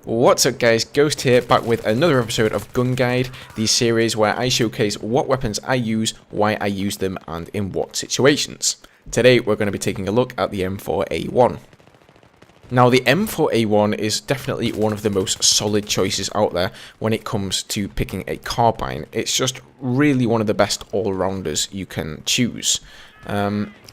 What's up guys, Ghost here, back with another episode of Gun Guide, the series where I showcase what weapons I use, why I use them, and in what situations. Today we're going to be taking a look at the M4A1. Now the M4A1 is definitely one of the most solid choices out there when it comes to picking a carbine. It's just really one of the best all-rounders you can choose.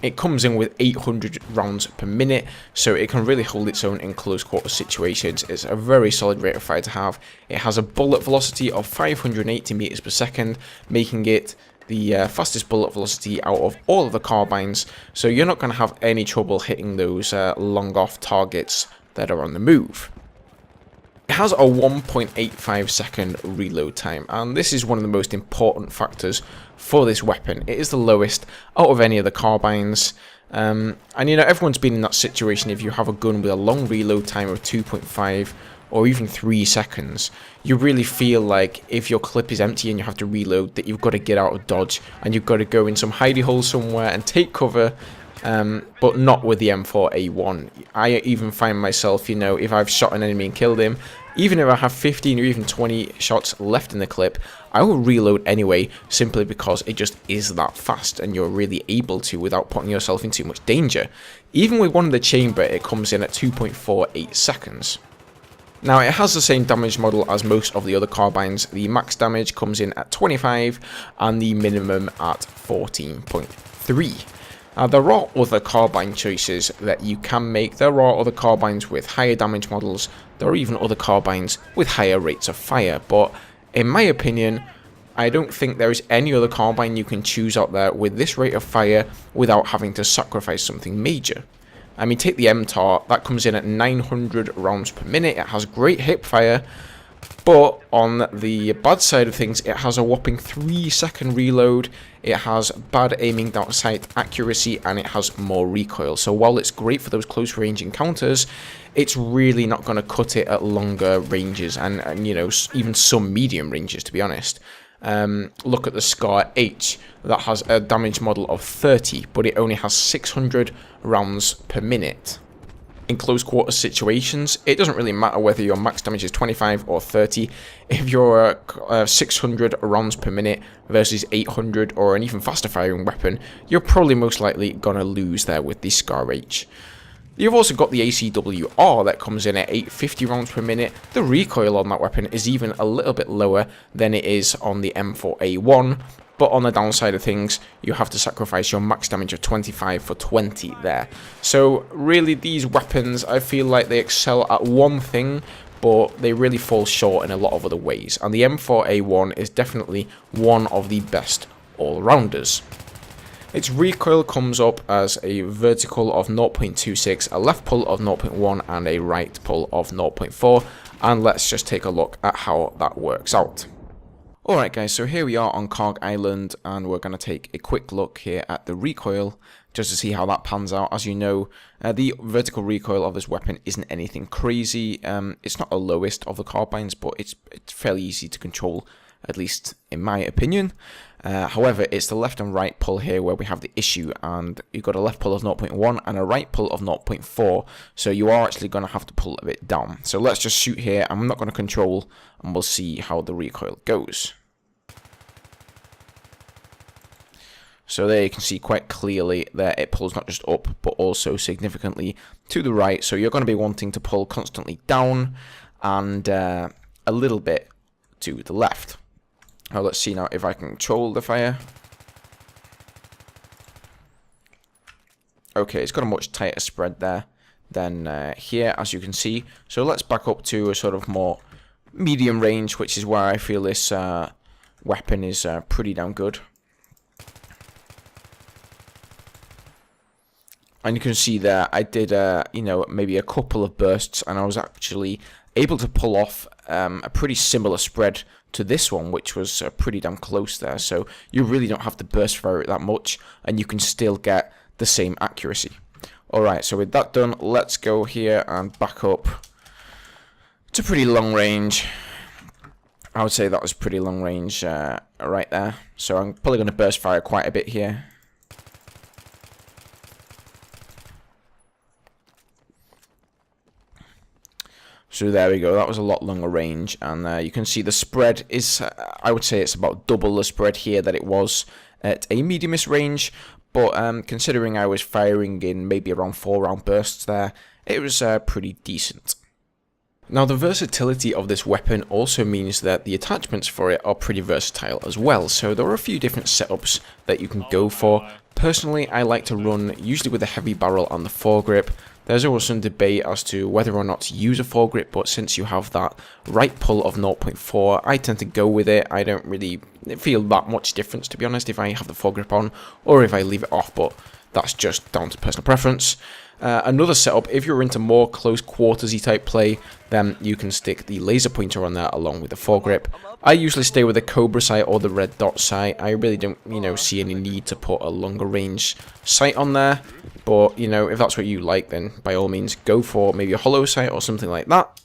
It comes in with 800 rounds per minute, so it can really hold its own in close quarter situations. It's a very solid rate of fire to have. It has a bullet velocity of 580 meters per second, making it the fastest bullet velocity out of all of the carbines, so you're not going to have any trouble hitting those long off targets that are on the move. It has a 1.85 second reload time, and this is one of the most important factors for this weapon. It is the lowest out of any of the carbines, and you know, everyone's been in that situation. If you have a gun with a long reload time of 2.5 or even 3 seconds, you really feel like if your clip is empty and you have to reload, that you've got to get out of dodge and you've got to go in some hidey hole somewhere and take cover. But not with the M4A1. I even find myself, you know, if I've shot an enemy and killed him, even if I have 15 or even 20 shots left in the clip, I will reload anyway, simply because it just is that fast and you're really able to without putting yourself in too much danger. Even with one in the chamber, it comes in at 2.48 seconds. Now, it has the same damage model as most of the other carbines. The max damage comes in at 25 and the minimum at 14.3. Now, there are other carbine choices that you can make. There are other carbines with higher damage models. There are even other carbines with higher rates of fire. But in my opinion, I don't think there is any other carbine you can choose out there with this rate of fire without having to sacrifice something major. I mean, take the MTAR. That comes in at 900 rounds per minute. It has great hip fire. But on the bad side of things, it has a whopping 3-second reload, it has bad aiming down sight accuracy, and it has more recoil. So while it's great for those close range encounters, it's really not going to cut it at longer ranges and you know, even some medium ranges, to be honest. Look at the Scar H. That has a damage model of 30, but it only has 600 rounds per minute. In close quarter situations, it doesn't really matter whether your max damage is 25 or 30. If you're 600 rounds per minute versus 800 or an even faster firing weapon, you're probably most likely gonna lose there with the Scar H. You've also got the ACWR that comes in at 850 rounds per minute. The recoil on that weapon is even a little bit lower than it is on the M4A1. But on the downside of things, you have to sacrifice your max damage of 25 for 20 there. So really, these weapons, I feel like they excel at one thing, but they really fall short in a lot of other ways. And the M4A1 is definitely one of the best all-rounders. Its recoil comes up as a vertical of 0.26, a left pull of 0.1, and a right pull of 0.4. And let's just take a look at how that works out. Alright guys, so here we are on Carg Island, and we're going to take a quick look here at the recoil, just to see how that pans out. As you know, the vertical recoil of this weapon isn't anything crazy. It's not the lowest of the carbines, but it's fairly easy to control, at least in my opinion. However, it's the left and right pull here where we have the issue, and you've got a left pull of 0.1 and a right pull of 0.4, so you are actually going to have to pull a bit down. So let's just shoot here. I'm not going to control, and we'll see how the recoil goes. So there you can see quite clearly that it pulls not just up, but also significantly to the right. So you're going to be wanting to pull constantly down and a little bit to the left. Now let's see now if I can control the fire. Okay, it's got a much tighter spread there than here, as you can see. So let's back up to a sort of more medium range, which is where I feel this weapon is pretty damn good. And you can see there, I did, you know, maybe a couple of bursts, and I was actually able to pull off a pretty similar spread to this one, which was pretty damn close there. So you really don't have to burst fire it that much, and you can still get the same accuracy. Alright, so with that done, let's go here and back up to pretty long range. I would say that was pretty long range right there. So I'm probably going to burst fire quite a bit here. So there we go, that was a lot longer range, and you can see the spread is, I would say it's about double the spread here that it was at a mediumist range, but considering I was firing in maybe around 4-round bursts there, it was pretty decent. Now the versatility of this weapon also means that the attachments for it are pretty versatile as well, so there are a few different setups that you can go for. Personally, I like to run usually with a heavy barrel on the foregrip. There's always some debate as to whether or not to use a foregrip, but since you have that right pull of 0.4, I tend to go with it. I don't really feel that much difference, to be honest, if I have the foregrip on or if I leave it off, but that's just down to personal preference. Another setup, if you're into more close quartersy type play, then you can stick the laser pointer on there along with the foregrip. I usually stay with the Cobra sight or the red dot sight. I really don't, see any need to put a longer range sight on there. But, if that's what you like, then by all means go for maybe a hollow sight or something like that.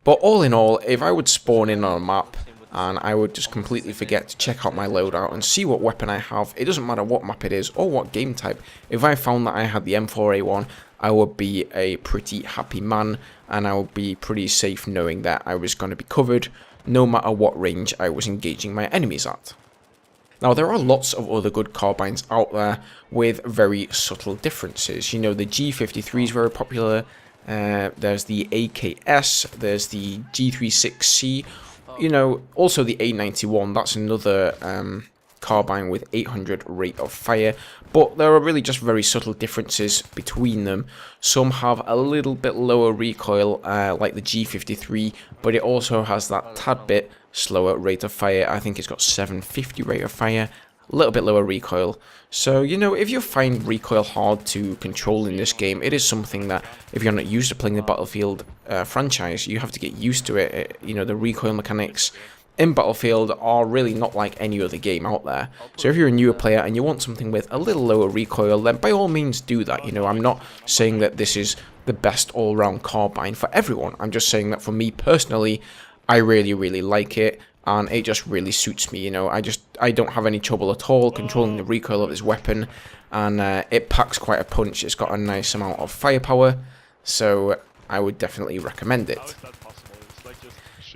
But all in all, if I would spawn in on a map and I would just completely forget to check out my loadout and see what weapon I have, it doesn't matter what map it is or what game type, if I found that I had the M4A1, I would be a pretty happy man, and I would be pretty safe knowing that I was going to be covered no matter what range I was engaging my enemies at. Now there are lots of other good carbines out there with very subtle differences. The G53 is very popular, there's the AKS, there's the G36C, also the A91, that's another carbine with 800 rate of fire, but there are really just very subtle differences between them. Some have a little bit lower recoil, like the G53, but it also has that tad bit slower rate of fire. I think it's got 750 rate of fire, a little bit lower recoil. So, if you find recoil hard to control in this game, it is something that, if you're not used to playing the Battlefield franchise, you have to get used to it. The recoil mechanics in Battlefield are really not like any other game out there. So if you're a newer player and you want something with a little lower recoil, then by all means do that. I'm not saying that this is the best all-round carbine for everyone. I'm just saying that for me personally, I really, really like it, and it just really suits me. I don't have any trouble at all controlling the recoil of this weapon, and it packs quite a punch. It's got a nice amount of firepower, so I would definitely recommend it.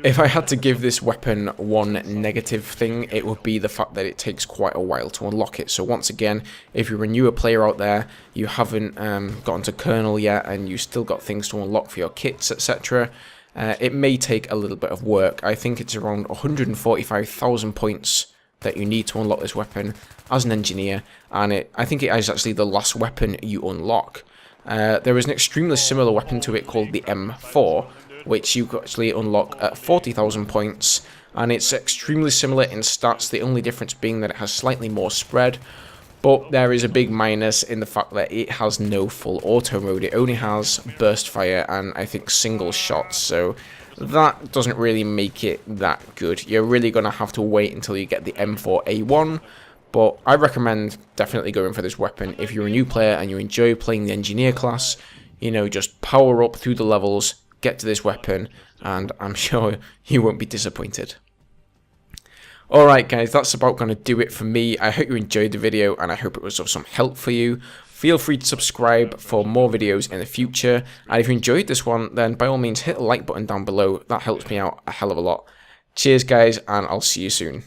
If I had to give this weapon one negative thing, it would be the fact that it takes quite a while to unlock it. So once again, if you're a newer player out there, you haven't gotten to Colonel yet, and you still got things to unlock for your kits, etc., it may take a little bit of work. I think it's around 145,000 points that you need to unlock this weapon as an engineer, and I think it is actually the last weapon you unlock. There is an extremely similar weapon to it called the M4, which you actually unlock at 40,000 points, and it's extremely similar in stats, the only difference being that it has slightly more spread, but there is a big minus in the fact that it has no full auto mode. It only has burst fire and I think single shots, so that doesn't really make it that good. You're really going to have to wait until you get the M4A1, but I recommend definitely going for this weapon. If you're a new player and you enjoy playing the engineer class, just power up through the levels, get to this weapon, and I'm sure you won't be disappointed. Alright guys, that's about going to do it for me. I hope you enjoyed the video, and I hope it was of some help for you. Feel free to subscribe for more videos in the future, and if you enjoyed this one, then by all means hit the like button down below. That helps me out a hell of a lot. Cheers guys, and I'll see you soon.